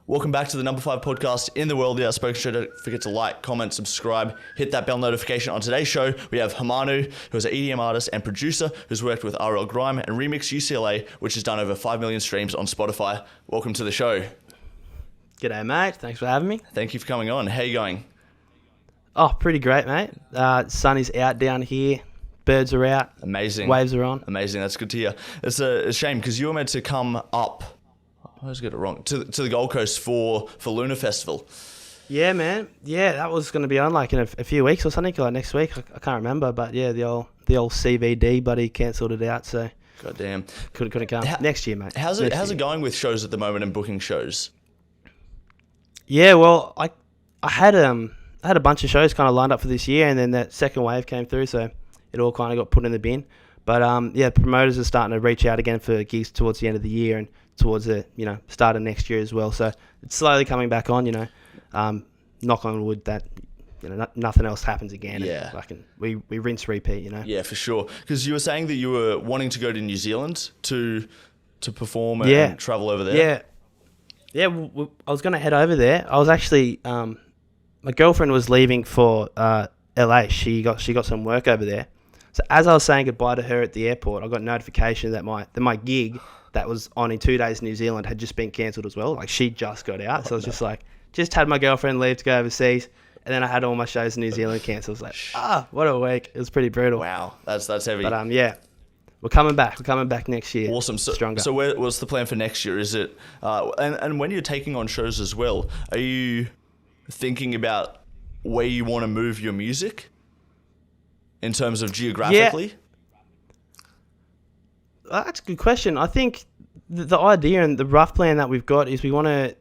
Welcome back to the number 5 podcast in the world, the Outspoken Show. Don't forget to like, comment, subscribe, hit that bell notification. On today's show, we have Heimanu, who is an EDM artist and producer who's worked with RL Grime and Remixed UCLA, which has done over 5 million streams on Spotify. Welcome to the show. G'day, mate. Thanks for having me. Thank you for coming on. How are you going? Oh, pretty great, mate. Sun is out down here. Birds are out. Amazing. Waves are on. Amazing. That's good to hear. It's a shame because you were meant to come up, I always get it wrong, to the Gold Coast for Lunar Festival. Yeah, man. Yeah, that was going to be on like in a few weeks or something, like next week. I can't remember, but yeah, the old CVD buddy cancelled it out, so goddamn, couldn't come. Next year, mate. How's it going with shows at the moment and booking shows? Yeah, well, I had a bunch of shows kind of lined up for this year, and then that second wave came through, so it all kind of got put in the bin. But yeah, promoters are starting to reach out again for gigs towards the end of the year and towards the start of next year as well. So it's slowly coming back on. Knock on wood that nothing else happens again. Yeah, and we rinse repeat. Yeah, for sure. Because you were saying that you were wanting to go to New Zealand to perform and travel over there. Yeah. I was going to head over there. I was actually my girlfriend was leaving for LA. She got some work over there. So as I was saying goodbye to her at the airport, I got notification that my gig that was on in 2 days in New Zealand had just been cancelled as well. Like she just got out. So I was just had my girlfriend leave to go overseas, and then I had all my shows in New Zealand cancelled. I was like, what a week. It was pretty brutal. Wow, that's heavy. But yeah, we're coming back. We're coming back next year. Awesome. Stronger. So what's the plan for next year? Is it and when you're taking on shows as well, are you thinking about where you want to move your music in terms of geographically? Yeah. That's a good question. I think the idea and the rough plan that we've got is we want to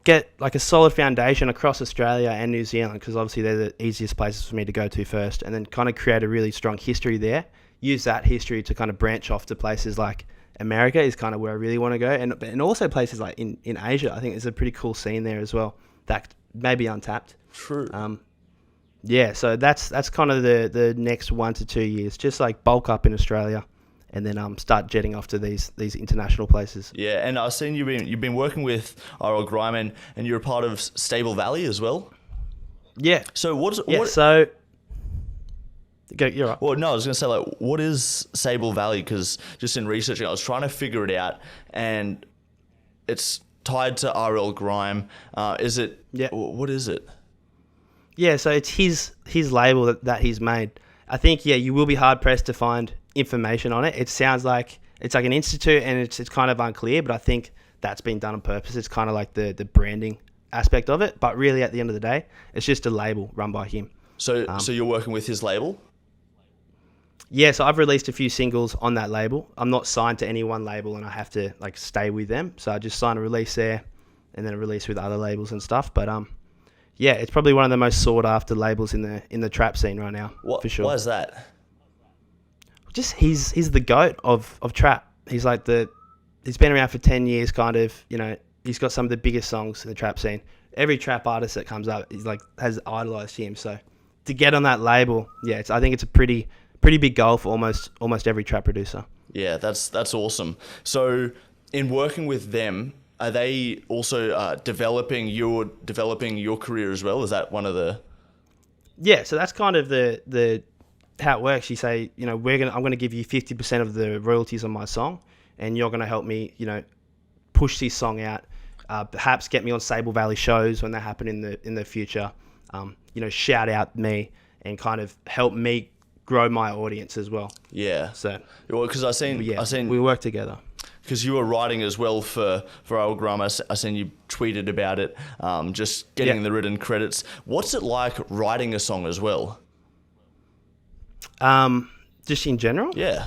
get like a solid foundation across Australia and New Zealand, because obviously they're the easiest places for me to go to first, and then kind of create a really strong history there. Use that history to kind of branch off to places like America is kind of where I really want to go, and also places like in Asia. I think there's a pretty cool scene there as well that may be untapped. True. Yeah, so that's kind of the next 1 to 2 years, just like bulk up in Australia, and then start jetting off to these international places. Yeah, and I've seen you've been working with RL Grime, and you're a part of Sable Valley as well. Yeah. So so you're right. Well, no, I was going to say, like, what is Sable Valley? Because just in researching, I was trying to figure it out, and it's tied to RL Grime. Is it? Yeah. What is it? Yeah, so it's his label that he's made. I think, you will be hard pressed to find information on it. It sounds like it's like an institute, and it's kind of unclear, but I think that's been done on purpose. It's kind of like the branding aspect of it, but really at the end of the day, it's just a label run by him. So you're working with his label? Yeah, so I've released a few singles on that label. I'm not signed to any one label, and I have to like stay with them. So I just sign a release there, and then a release with other labels and stuff. But yeah, it's probably one of the most sought after labels in the trap scene right now. For sure. Why is that? Just he's the GOAT of trap. He's like he's been around for 10 years, kind of. He's got some of the biggest songs in the trap scene. Every trap artist that comes up has idolized him. So to get on that label, I think it's a pretty big goal for almost every trap producer. Yeah, that's awesome. So in working with them, are they also developing your career as well? Is that one of the? Yeah, so that's kind of the how it works. You say, I'm going to give you 50% of the royalties on my song, and you're going to help me, push this song out. Perhaps get me on Sable Valley shows when they happen in the future. Shout out me and kind of help me grow my audience as well. Yeah. So, because I seen we work together. Because you were writing as well for RL Grime. I seen you tweeted about it, just getting the written credits. What's it like writing a song as well? Just in general? Yeah.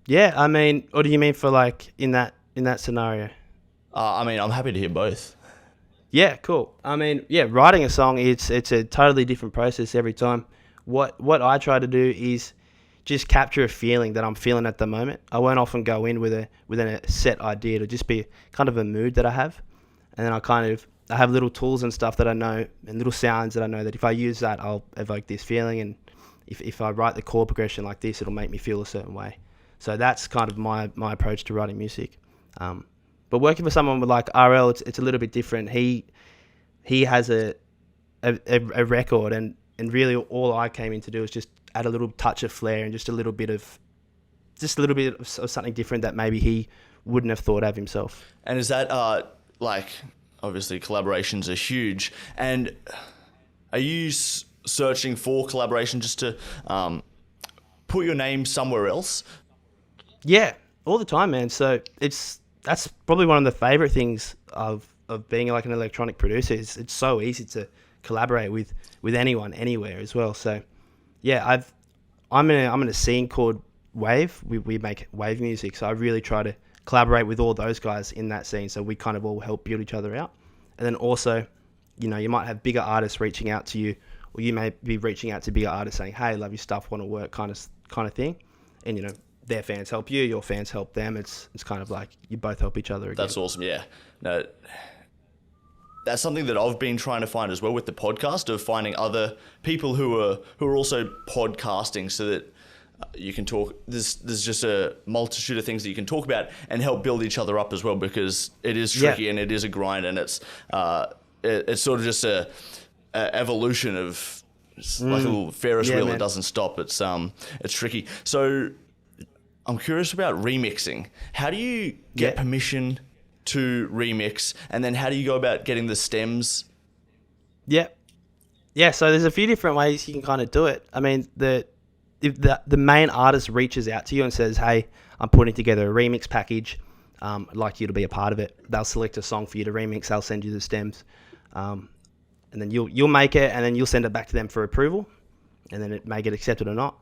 Yeah, I mean, what do you mean for like in that scenario? I'm happy to hear both. Yeah, cool. I mean, writing a song, it's a totally different process every time. What I try to do is just capture a feeling that I'm feeling at the moment. I won't often go in with a set idea. It'll just be kind of a mood that I have. And then I have little tools and stuff that I know, and little sounds that I know that if I use that, I'll evoke this feeling. And if I write the chord progression like this, it'll make me feel a certain way. So that's kind of my approach to writing music. But working for someone with like RL, it's a little bit different. He has a record, and really all I came in to do is just add a little touch of flair and just a little bit of something different that maybe he wouldn't have thought of himself. And is that like, obviously collaborations are huge, and are you searching for collaboration just to put your name somewhere else? Yeah, all the time, man. So that's probably one of the favorite things of being like an electronic producer. It's so easy to collaborate with anyone, anywhere as well. So yeah, I'm in a scene called Wave. We make wave music, so I really try to collaborate with all those guys in that scene, so we kind of all help build each other out. And then also, you know, you might have bigger artists reaching out to you, or you may be reaching out to bigger artists saying, hey, love your stuff, want to work, kind of thing. And, you know, their fans help you, your fans help them. It's kind of like you both help each other again. That's awesome. Yeah. No, that's something that I've been trying to find as well with the podcast, of finding other people who are also podcasting, so that you can talk. There's just a multitude of things that you can talk about and help build each other up as well, because it is tricky and it is a grind, and it's sort of just a evolution of like a little Ferris wheel that doesn't stop. It's tricky. So I'm curious about remixing. How do you get permission to remix, and then how do you go about getting the stems? Yeah, so there's a few different ways you can kind of do it. I mean, if the main artist reaches out to you and says, hey, I'm putting together a remix package, I'd like you to be a part of it. They'll select a song for you to remix. They'll send you the stems, and then you'll make it, and then you'll send it back to them for approval, and then it may get accepted or not.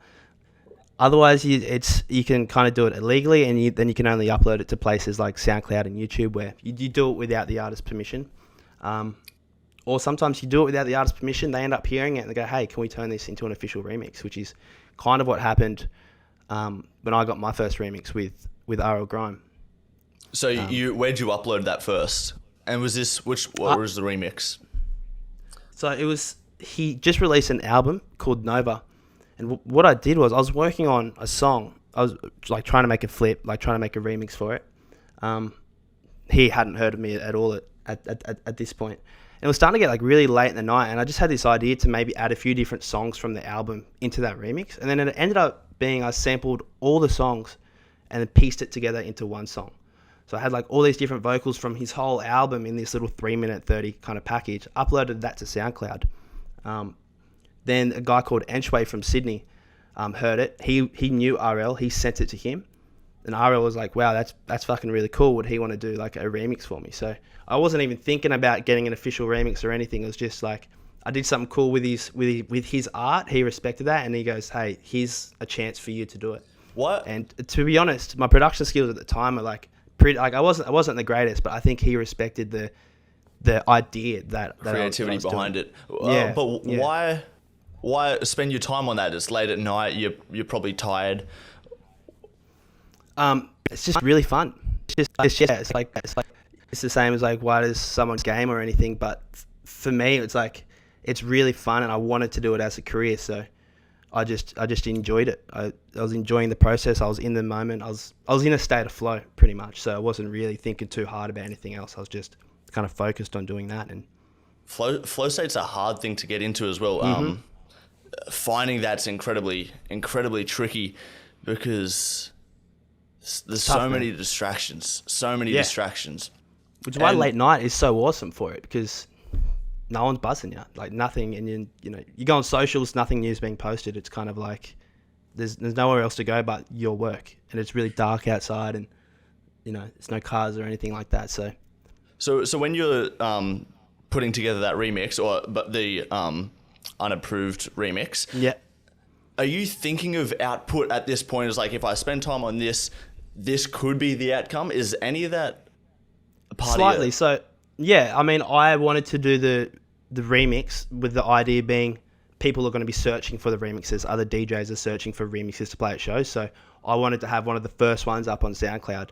Otherwise, you can kind of do it illegally, and then you can only upload it to places like SoundCloud and YouTube, where you do it without the artist's permission. Or sometimes you do it without the artist's permission. They end up hearing it and they go, hey, can we turn this into an official remix? Which is kind of what happened when I got my first remix with RL Grime. So where'd you upload that first? And was this, what was the remix? So he just released an album called Nova. And what I did was I was working on a song. I was like trying to make a flip, like trying to make a remix for it. He hadn't heard of me at all at this point. And it was starting to get like really late in the night, and I just had this idea to maybe add a few different songs from the album into that remix. And then it ended up being I sampled all the songs and then pieced it together into one song. So I had like all these different vocals from his whole album in this little 3-minute 30 kind of package, uploaded that to SoundCloud. Then a guy called Enchway from Sydney heard it. He knew RL. He sent it to him. And RL was like, wow, that's fucking really cool. Would he want to do like a remix for me? So I wasn't even thinking about getting an official remix or anything. It was just like I did something cool with his art. He respected that, and he goes, hey, here's a chance for you to do it. What? And to be honest, my production skills at the time were like pretty. Like I wasn't the greatest, but I think he respected the idea that creativity behind it. Yeah. But why spend your time on that? It's late at night. You're probably tired. It's just really fun. It's the same as like why does someone's game or anything, but for me it's like it's really fun, and I wanted to do it as a career, so I just enjoyed it. I was enjoying the process. I was in the moment. I was in a state of flow pretty much, so I wasn't really thinking too hard about anything else. I was just kind of focused on doing that. And flow state's a hard thing to get into as well. Finding that's incredibly tricky, because there's so many distractions. Which is why late night is so awesome for it, because no one's buzzing you, like nothing. And you go on socials, nothing new's being posted. It's kind of like there's nowhere else to go but your work, and it's really dark outside, and there's no cars or anything like that. So when you're putting together that remix, but the unapproved remix, are you thinking of output at this point as like, if I spend time on this could be the outcome? Is any of that a part slightly? Of so I mean, I wanted to do the remix with the idea being people are going to be searching for the remixes. Other DJs are searching for remixes to play at shows, so I wanted to have one of the first ones up on SoundCloud,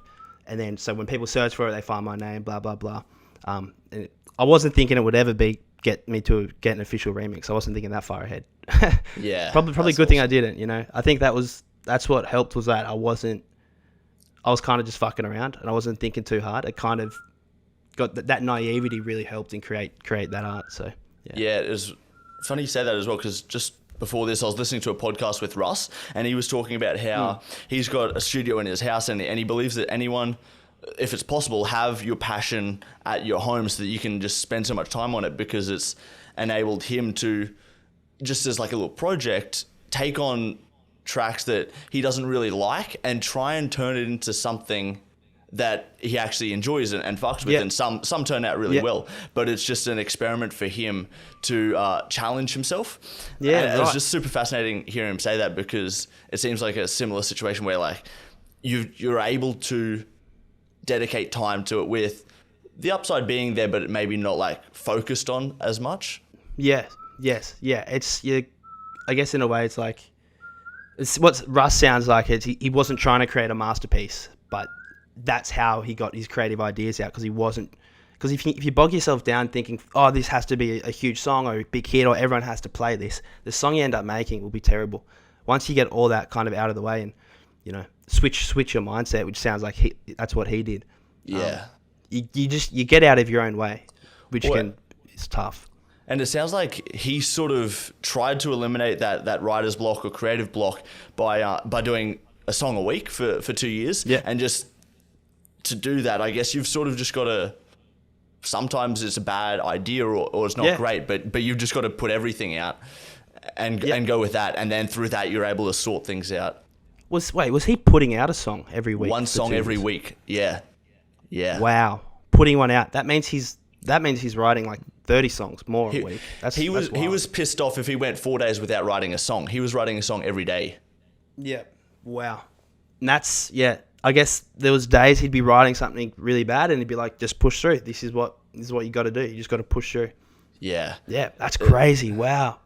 and then so when people search for it, they find my name, blah blah blah. And I wasn't thinking it would ever get me to get an official remix. I wasn't thinking that far ahead. Yeah, probably good thing I didn't. I think that's what helped, was that I I was kind of just fucking around and I wasn't thinking too hard. It kind of got that naivety really helped in create that art. So yeah, it was funny you say that as well, because just before this I was listening to a podcast with Russ, and he was talking about how he's got a studio in his house, and he believes that anyone, if it's possible, have your passion at your home so that you can just spend so much time on it, because it's enabled him to, just as like a little project, take on tracks that he doesn't really like and try and turn it into something that he actually enjoys and fucks with. And some turn out really well, but it's just an experiment for him to challenge himself. And it was just super fascinating hearing him say that, because it seems like a similar situation where like you're able to dedicate time to it, with the upside being there, but maybe not like focused on as much. It's I guess in a way it's like, it's what Russ sounds like. He wasn't trying to create a masterpiece, but that's how he got his creative ideas out, because he wasn't. Because if you bog yourself down thinking, oh, this has to be a huge song or a big hit or everyone has to play this, the song you end up making will be terrible. Once you get all that kind of out of the way and, you know, switch your mindset, which sounds like that's what he did. Yeah. You get out of your own way, which is tough. And it sounds like he sort of tried to eliminate that writer's block or creative block by doing a song a week for 2 years. Yeah. And just to do that, I guess you've sort of just got to, sometimes it's a bad idea or it's not great, but you've just got to put everything out and go with that. And then through that, you're able to sort things out. Was he putting out a song every week? One song every week. Yeah. Yeah. Wow. Putting one out. That means he's writing like 30 songs more a week. He was pissed off if he went 4 days without writing a song. He was writing a song every day. Yeah. Wow. And that's, I guess there was days he'd be writing something really bad and he'd be like, just push through. This is what you got to do. You just got to push through. Yeah. Yeah. That's crazy. Wow.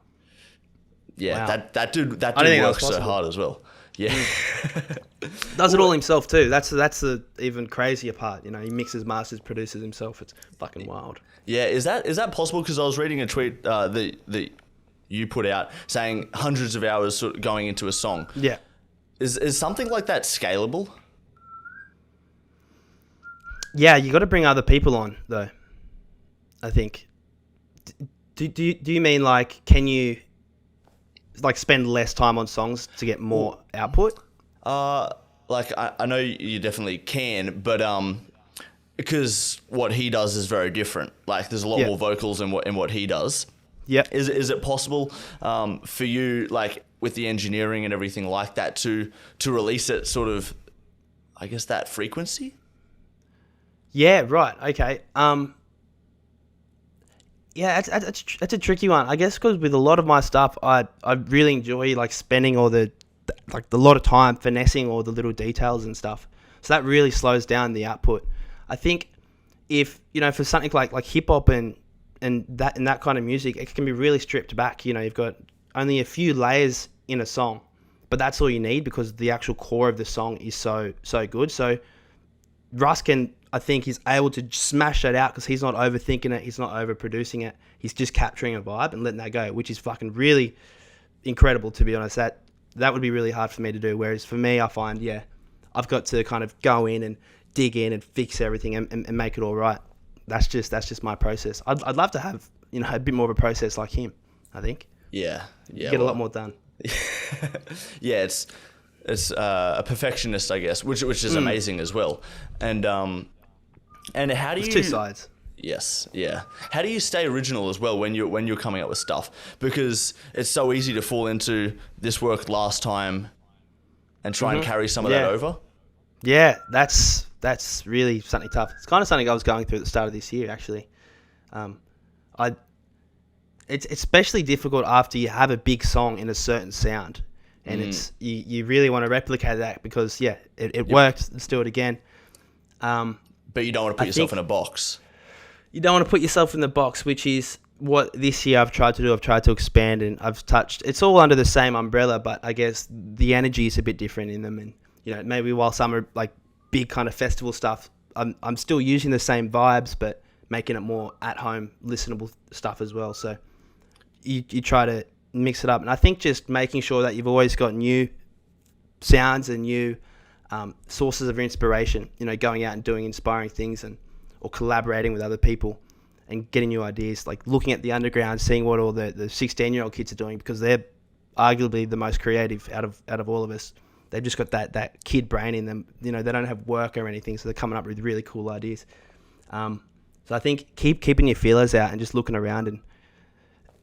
Yeah. Wow. That dude works so hard as well. Yeah. Does it all himself too. That's the even crazier part. You know, he mixes, masters, produces himself. It's fucking wild. Yeah. Is that possible? Because I was reading a tweet that you put out saying hundreds of hours sort of going into a song. Yeah. Is something like that scalable? Yeah, you got to bring other people on though. I think. Do you mean like, can you like spend less time on songs to get more output? Like I know you definitely can, but because what he does is very different. Like there's a lot more vocals in what he does. Yeah. Is it possible for you, like with the engineering and everything like that, to release it sort of, I guess, that frequency? Yeah. Right. Okay. Yeah, that's a tricky one. I guess because with a lot of my stuff, I really enjoy like spending all the lot of time finessing all the little details and stuff. So that really slows down the output. I think if, you know, for something like hip hop and that kind of music, it can be really stripped back. You know, you've got only a few layers in a song, but that's all you need because the actual core of the song is so good. So Russ can, I think he's able to smash that out because he's not overthinking it. He's not overproducing it. He's just capturing a vibe and letting that go, which is fucking really incredible, to be honest. That would be really hard for me to do. Whereas for me, I find, I've got to kind of go in and dig in and fix everything and make it all right. That's just my process. I'd love to have, you know, a bit more of a process like him, I think. Yeah. You get a lot more done. Yeah, it's a perfectionist, I guess, which is amazing as well. And how do you? There's two sides. Yes, yeah. How do you stay original as well when you're coming up with stuff? Because it's so easy to fall into this worked last time and try and carry some of that over. Yeah, that's really something tough. It's kind of something I was going through at the start of this year, actually. It's especially difficult after you have a big song in a certain sound. And it's you really want to replicate that because, it worked. Let's do it again. But you don't want to put yourself in a box. You don't want to put yourself in the box, which is what this year I've tried to do. I've tried to expand and I've touched. It's all under the same umbrella, but I guess the energy is a bit different in them. And, you know, maybe while some are like big kind of festival stuff, I'm still using the same vibes, but making it more at-home, listenable stuff as well. So you try to mix it up. And I think just making sure that you've always got new sounds and new sources of inspiration, going out and doing inspiring things or collaborating with other people and getting new ideas, like looking at the underground, seeing what all the 16-year-old kids are doing, because they're arguably the most creative out of all of us. They've just got that kid brain in them. They don't have work or anything, so they're coming up with really cool ideas. So I think keeping your feelers out and just looking around and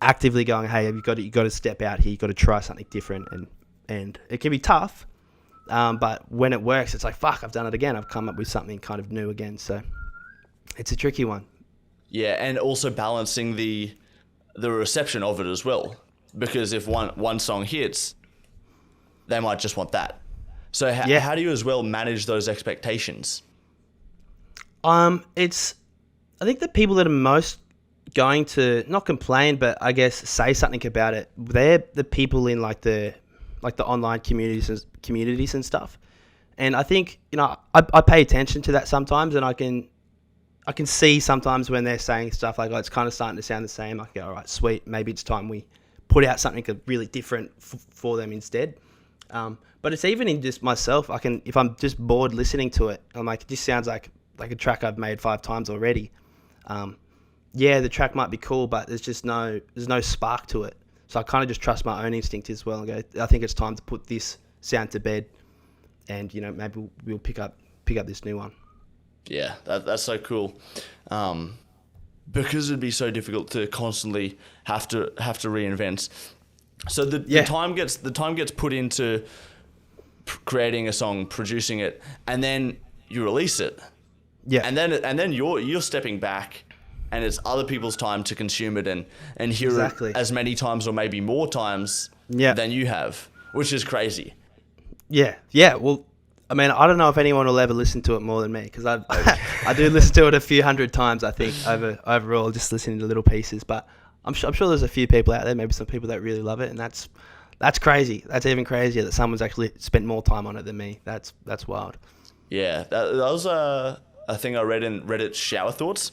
actively going, hey, you've got to step out here. You've got to try something different, and it can be tough. But when it works, it's like, fuck, I've done it again. I've come up with something kind of new again. So it's a tricky one. Yeah, and also balancing the reception of it as well, because if one song hits, they might just want that. So how do you as well manage those expectations? I think the people that are most going to not complain, but I guess say something about it, they're the people in like the online communities and stuff. And I think I pay attention to that sometimes, and I can see sometimes when they're saying stuff like, oh, it's kind of starting to sound the same. I go, all right, sweet, maybe it's time we put out something really different for them instead. But it's even in just myself. If I'm just bored listening to it, I'm like, this sounds like a track I've made 5 times already. The track might be cool, but there's no spark to it. So I kind of just trust my own instinct as well and go, I think it's time to put this sound to bed, and maybe we'll pick up this new one. Yeah, that's so cool. Because it'd be so difficult to constantly have to reinvent. So the time gets put into creating a song, producing it, and then you release it. Yeah. And then you're stepping back, and it's other people's time to consume it and hear it as many times or maybe more times than you have, which is crazy. Yeah. Yeah. Well, I mean, I don't know if anyone will ever listen to it more than me, because I do listen to it a few hundred times, I think, overall, just listening to little pieces. But I'm sure there's a few people out there, maybe some people that really love it, and that's crazy. That's even crazier that someone's actually spent more time on it than me. That's wild. Yeah, that was a thing I read in Reddit's Shower Thoughts.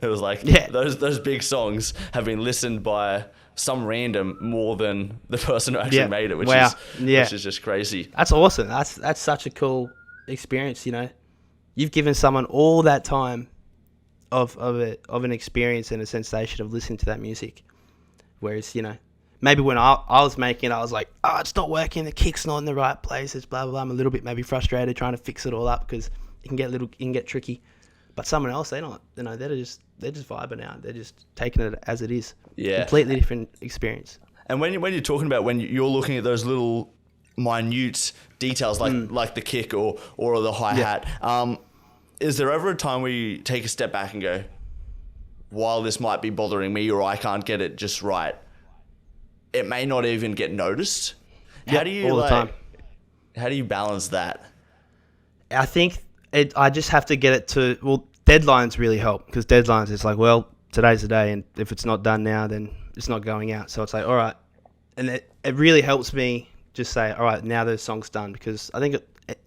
It was like, those big songs have been listened by some random more than the person who actually made it, which is just crazy. That's awesome. That's such a cool experience. You've given someone all that time of an experience and a sensation of listening to that music. Whereas maybe when I was making it, I was like, oh, it's not working. The kick's not in the right places. Blah blah blah. I'm a little bit maybe frustrated trying to fix it all up, because it can get tricky. But someone else, they're not. They're just vibing out. They're just taking it as it is. Yeah. Completely different experience. And when you're talking about when you're looking at those little minute details like the kick or the hi-hat, is there ever a time where you take a step back and go, while this might be bothering me or I can't get it just right, it may not even get noticed? How do you all the time. How do you balance that? I think I just have to get it to, deadlines really help, because deadlines, it's like, well, today's the day, and if it's not done now, then it's not going out. So it's like, all right. And it really helps me just say, all right, now the song's done, because I think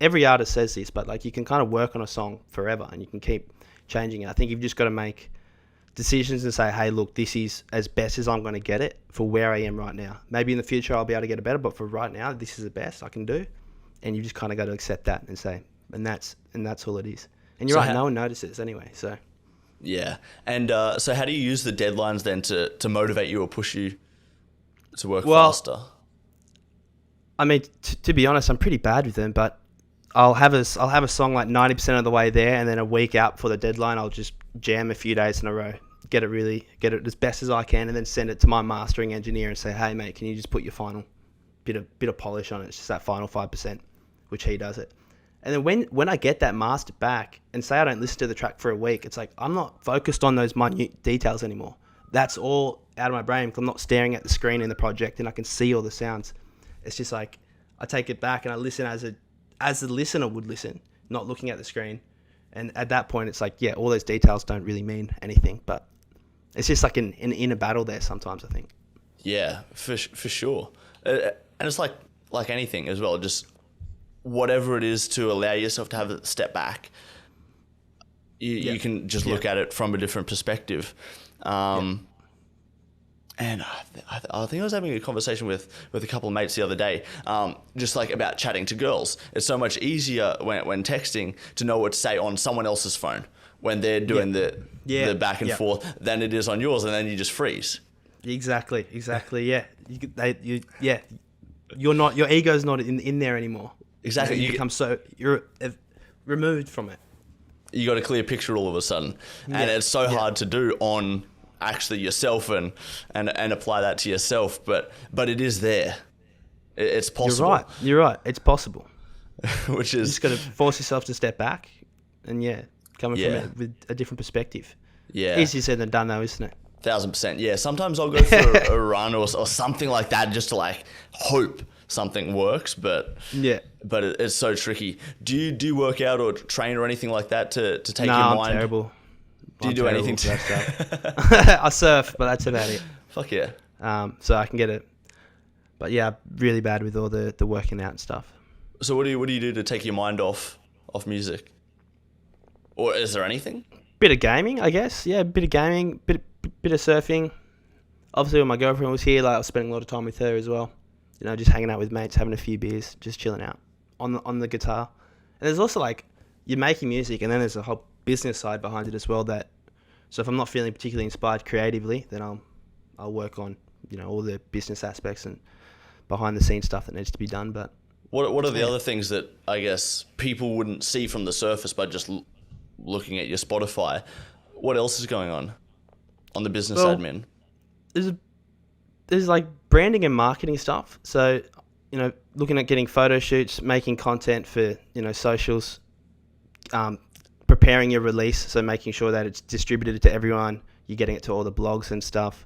every artist says this, but like you can kind of work on a song forever and you can keep changing it. I think you've just got to make decisions and say, hey, look, this is as best as I'm going to get it for where I am right now. Maybe in the future I'll be able to get it better, but for right now, this is the best I can do. And you just kind of got to accept that and say, and that's all it is. And you're right, no one notices anyway, so. Yeah. And so how do you use the deadlines then to motivate you or push you to work faster? I mean, to be honest, I'm pretty bad with them, but I'll have a song like 90% of the way there, and then a week out for the deadline, I'll just jam a few days in a row, get it as best as I can, and then send it to my mastering engineer and say, hey mate, can you just put your final bit of polish on it? It's just that final 5%, which he does it. And then when I get that mastered back, and say I don't listen to the track for a week, it's like I'm not focused on those minute details anymore. That's all out of my brain, because I'm not staring at the screen in the project and I can see all the sounds. It's just like I take it back and I listen as the listener would listen, not looking at the screen. And at that point, it's like, all those details don't really mean anything, but it's just like an inner battle there sometimes, I think. Yeah, for sure. And it's like anything as well, just whatever it is to allow yourself to have a step back. You can just look at it from a different perspective. And And I think I was having a conversation with a couple of mates the other day, just like about chatting to girls. It's so much easier when texting to know what to say on someone else's phone when they're doing the back and forth than it is on yours, and then you just freeze. Exactly. Yeah. You're not. Your ego's not in there anymore. Exactly. You're removed from it. You got a clear picture all of a sudden, and it's so hard to do on actually yourself and apply that to yourself, but it is there. It's possible. You're right. It's possible. Which is, you just got to force yourself to step back and coming from it with a different perspective. Yeah. Easier said than done though, isn't it? 1,000%. Yeah. Sometimes I'll go for a run or something like that just to like hope something works, but it's so tricky. Do you work out or train or anything like that to take your mind? I'm terrible. Do you do anything to that? I surf, but that's about it. Fuck yeah. So I can get it. But yeah, really bad with all the working out and stuff. So what do you do to take your mind off music? Or is there anything? Bit of gaming, I guess. Yeah, bit of gaming, bit of surfing. Obviously when my girlfriend was here, like I was spending a lot of time with her as well. You know, just hanging out with mates, having a few beers, just chilling out on the guitar. And there's also like you're making music, and then there's a whole business side behind it as well. So if I'm not feeling particularly inspired creatively, then I'll work on all the business aspects and behind the scenes stuff that needs to be done. But what are the other things that I guess people wouldn't see from the surface by just looking at your Spotify? What else is going on the business admin? There's like branding and marketing stuff. So, looking at getting photo shoots, making content for, socials, preparing your release. So making sure that it's distributed to everyone. You're getting it to all the blogs and stuff.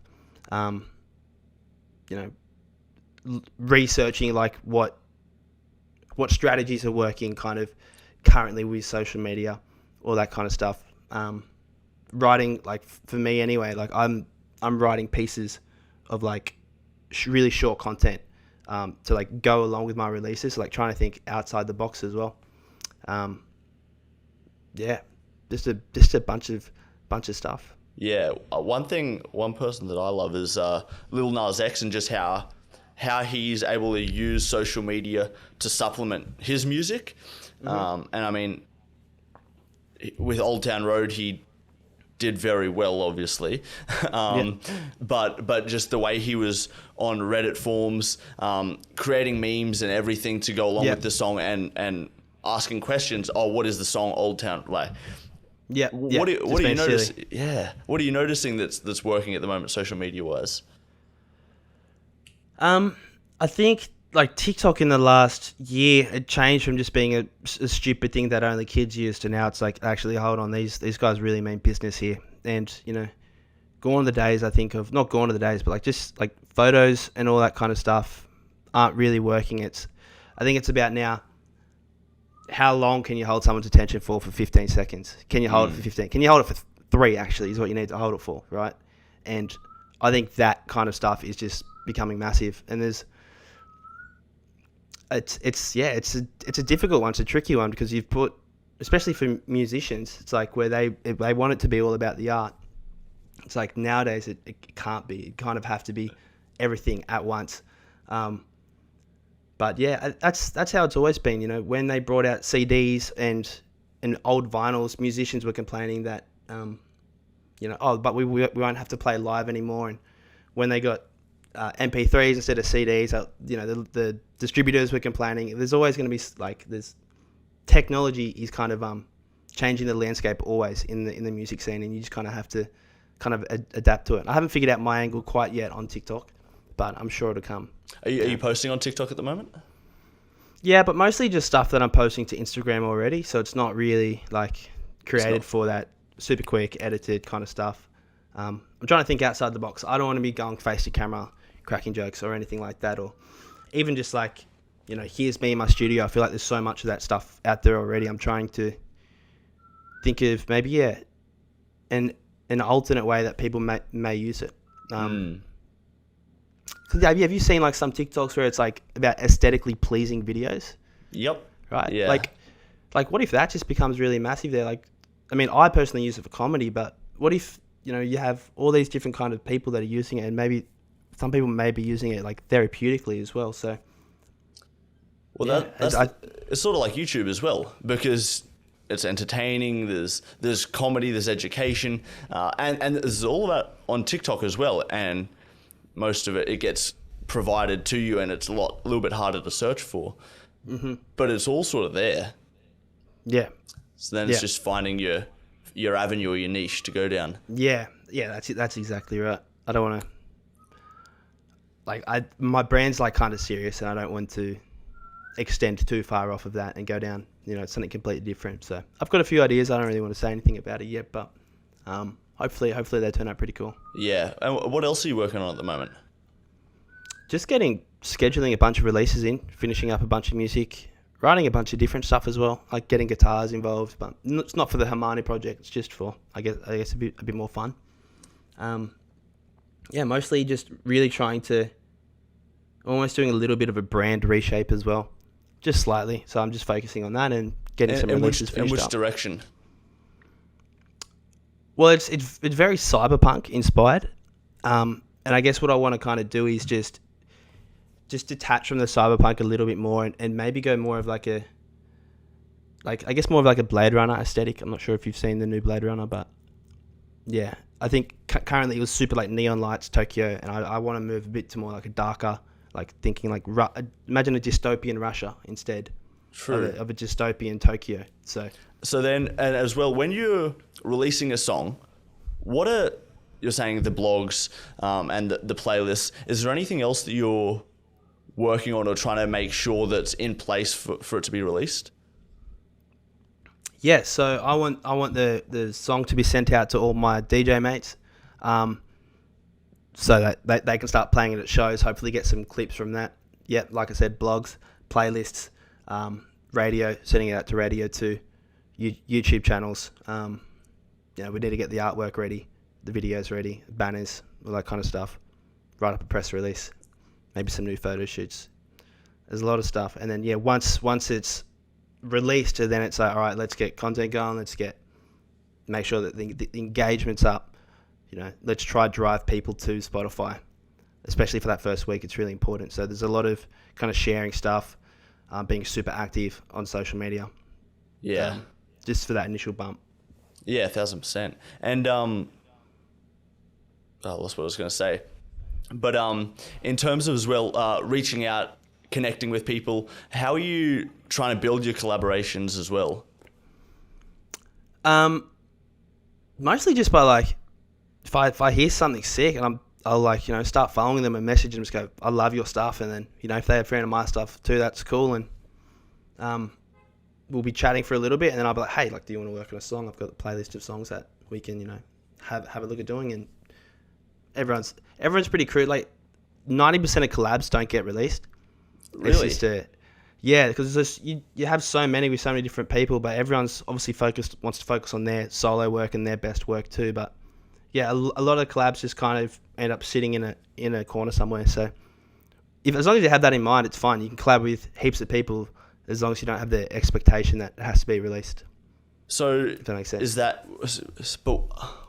Researching like what strategies are working kind of currently with social media, all that kind of stuff. Writing, like for me anyway, like I'm writing pieces of like really short content to like go along with my releases, like trying to think outside the box as well. Just a bunch of stuff. Yeah, one person that I love is Lil Nas X, and just how he's able to use social media to supplement his music. And I mean, with Old Town Road, he did very well, obviously. But just the way he was on Reddit forums, creating memes and everything to go along with the song, and asking questions. Oh, what is the song Old Town like? What are you noticing? Yeah. What are you noticing that's working at the moment, social media wise? I think like TikTok in the last year, it changed from just being a stupid thing that only kids use to now it's like, actually, hold on, these guys really mean business here. And, gone are the days, I think of, not gone are the days, but like just like photos and all that kind of stuff aren't really working. I think it's about now, how long can you hold someone's attention for 15 seconds? Can you hold it for 15? Can you hold it for 3 actually is what you need to hold it for, right? And I think that kind of stuff is just becoming massive. And it's a difficult one. It's a tricky one because you've put, especially for musicians, it's like where they want it to be all about the art. It's like nowadays it can't be. It kind of have to be everything at once. But yeah, that's how it's always been. When they brought out CDs and old vinyls, musicians were complaining that but we won't have to play live anymore. And when they got MP3s instead of CDs, the distributors were complaining. There's always going to be like there's technology is kind of changing the landscape always in the music scene, and you just kind of have to kind of adapt to it. I haven't figured out my angle quite yet on TikTok, but I'm sure it'll come. Are you posting on TikTok at the moment? Yeah, but mostly just stuff that I'm posting to Instagram already, so it's not really like created for that super quick edited kind of stuff. I'm trying to think outside the box. I don't want to be going face to camera cracking jokes or anything like that, or even just like, here's me in my studio. I feel like there's so much of that stuff out there already. I'm trying to think of maybe an alternate way that people may use it. Have you seen like some TikToks where it's like about aesthetically pleasing videos? Yep. Right. Yeah. Like what if that just becomes really massive there? Like, I mean, I personally use it for comedy, but what if you have all these different kind of people that are using it, and maybe some people may be using it like therapeutically as well. So, Well, yeah, it's sort of like YouTube as well, because it's entertaining. There's comedy, there's education, and there's all of that on TikTok as well. And most of it gets provided to you, and it's a little bit harder to search for. Mm-hmm. But it's all sort of there. Yeah. So then it's just finding your avenue or your niche to go down. Yeah, that's exactly right. I don't want to, like, my brand's like kind of serious, and I don't want to extend too far off of that and go down, something completely different. So I've got a few ideas. I don't really want to say anything about it yet, but hopefully they turn out pretty cool. Yeah. And what else are you working on at the moment? Just scheduling a bunch of releases in, finishing up a bunch of music, writing a bunch of different stuff as well, like getting guitars involved, but it's not for the Heimanu project. It's just for, I guess a bit more fun. Mostly just really trying to, almost doing a little bit of a brand reshape as well, just slightly. So I'm just focusing on that and getting some releases finished up. In which direction? Well, it's very cyberpunk inspired, and I guess what I want to kind of do is just detach from the cyberpunk a little bit more, and maybe go more of like a Blade Runner aesthetic. I'm not sure if you've seen the new Blade Runner, but yeah, I think currently it was super like neon lights Tokyo, and I want to move a bit to more like a darker, like thinking like imagine a dystopian Russia instead of a dystopian Tokyo. So then, and as well, when you're releasing a song, you're saying the blogs and the playlists, is there anything else that you're working on or trying to make sure that's in place for it to be released? Yeah, so I want the song to be sent out to all my DJ mates, so that they can start playing it at shows, hopefully get some clips from that. Yeah, like I said, blogs, playlists, radio, sending it out to radio too, YouTube channels. We need to get the artwork ready, the videos ready, banners, all that kind of stuff. Write up a press release, maybe some new photo shoots. There's a lot of stuff. And then, once it's released, then it's like, all right, let's get content going. Let's make sure that the engagement's up. Let's try to drive people to Spotify, especially for that first week. It's really important. So there's a lot of kind of sharing stuff, being super active on social media. Yeah. Just for that initial bump. Yeah, 1,000%. And I lost what I was going to say. But in terms of as well, reaching out, connecting with people, how are you trying to build your collaborations as well? Mostly just by like, if I hear something sick and I'll start following them and message them, just go, I love your stuff. And then, if they have friend of my stuff too, that's cool. And we'll be chatting for a little bit, and then I'll be like, hey, do you want to work on a song? I've got a playlist of songs that we can, have a look at doing. And everyone's pretty crude. Like 90% of collabs don't get released. Really? It's just because it's just, you have so many with so many different people, but everyone's obviously wants to focus on their solo work and their best work too. But yeah, a lot of collabs just kind of end up sitting in a corner somewhere. So as long as you have that in mind, it's fine. You can collab with heaps of people as long as you don't have the expectation that it has to be released. So if that makes sense. But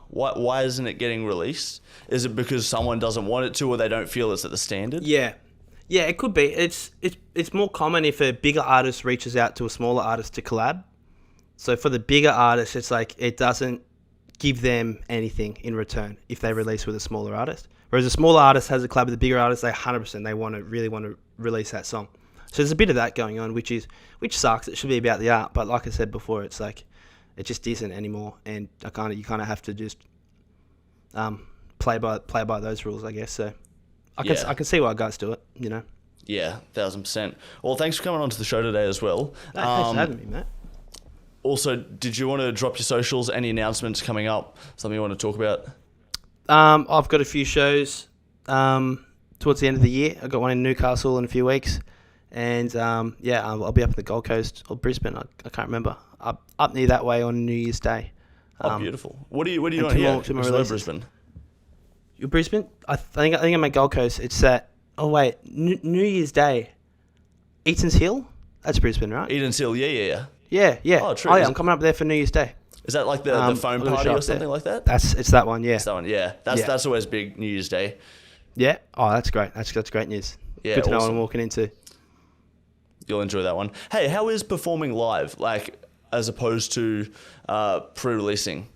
why isn't it getting released? Is it because someone doesn't want it to, or they don't feel it's at the standard? Yeah, it could be. It's more common if a bigger artist reaches out to a smaller artist to collab. So for the bigger artist, it's like it doesn't give them anything in return if they release with a smaller artist. Whereas a smaller artist has a collab with a bigger artist, they 100% really want to release that song. So there's a bit of that going on, which sucks. It should be about the art, but like I said before, it's like it just isn't anymore, and you kind of have to just play by those rules, I guess. So I can see why guys do it, Yeah, 1,000%. Well, thanks for coming on to the show today as well. Thanks for having me, Matt. Also, did you want to drop your socials? Any announcements coming up? Something you want to talk about? I've got a few shows towards the end of the year. I've got one in Newcastle in a few weeks. And I'll be up in the Gold Coast or Brisbane. I can't remember. Up near that way on New Year's Day. Beautiful. What are you doing here? Brisbane. You're Brisbane? I think I'm at Gold Coast. It's at New Year's Day. Eaton's Hill. That's Brisbane, right? Eaton's Hill. Yeah. Yeah. Oh, true. Oh, yeah. I'm coming up there for New Year's Day. Is that like the phone party or something like that? It's that one. Yeah. It's that one. Yeah. That's always big New Year's Day. Yeah. Oh, that's great. That's great news. Yeah, Good to know what awesome. I'm walking into. You'll enjoy that one. Hey, how is performing live, like, as opposed to pre-releasing?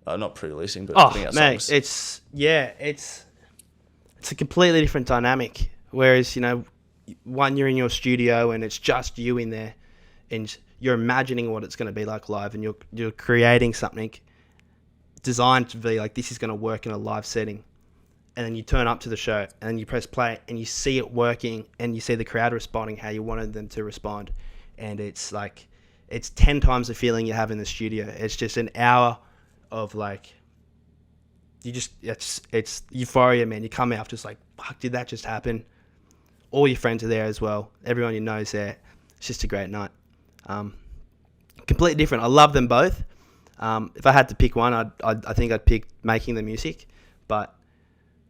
Not pre-releasing, but putting Oh, out mate, songs. it's a completely different dynamic. Whereas, one, you're in your studio and it's just you in there, and you're imagining what it's going to be like live, and you're creating something designed to be like, this is going to work in a live setting. And then you turn up to the show and then you press play and you see it working and you see the crowd responding how you wanted them to respond. And it's 10 times the feeling you have in the studio. It's just an hour of it's euphoria, man. You come out just like, fuck, did that just happen? All your friends are there as well. Everyone you know is there. It's just a great night. Completely different. I love them both. If I had to pick one, I think I'd pick making the music, but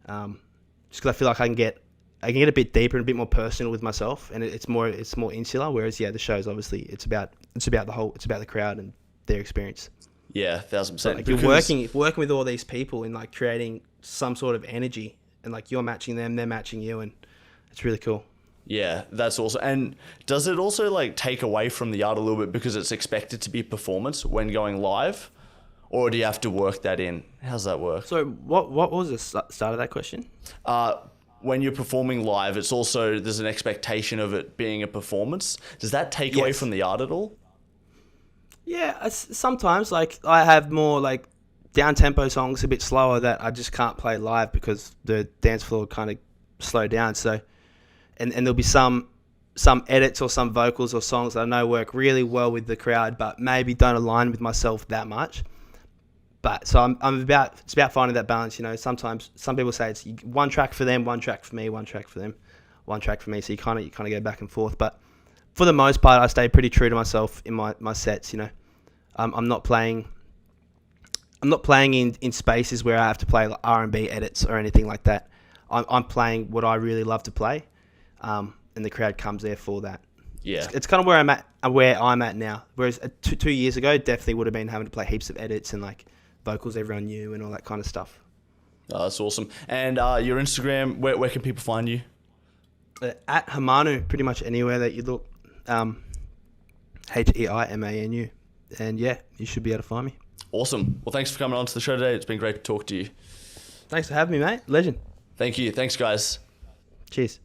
just because I feel like I can get a bit deeper and a bit more personal with myself, and it's more insular. Whereas the show's obviously it's about the crowd and their experience. Yeah, 1,000%. Like you're working with all these people and like creating some sort of energy, and like you're matching them, they're matching you, and it's really cool. Yeah, that's awesome. And does it also like take away from the art a little bit because it's expected to be performance when going live? Or do you have to work that in? How's that work? So what was the start of that question? When you're performing live, there's an expectation of it being a performance. Does that take away from the art at all? Yeah, sometimes like I have more like down tempo songs, a bit slower, that I just can't play live because the dance floor kind of slowed down. So, and there'll be some edits or some vocals or songs that I know work really well with the crowd, but maybe don't align with myself that much. But so it's about finding that balance. Sometimes some people say it's one track for them, one track for me, one track for them, one track for me. So you kind of go back and forth. But for the most part, I stay pretty true to myself in my sets. I'm not playing in spaces where I have to play like R&B edits or anything like that. I'm playing what I really love to play, and the crowd comes there for that. Yeah, it's kind of where I'm at now. Whereas 2 years ago, definitely would have been having to play heaps of edits and like vocals everyone knew and all that kind of stuff. Oh, that's awesome. And your Instagram, where can people find you? At Heimanu, pretty much anywhere that you look. Heimanu. And yeah, you should be able to find me. Awesome. Well, thanks for coming on to the show today. It's been great to talk to you. Thanks for having me, mate. Legend. Thank you. Thanks, guys. Cheers.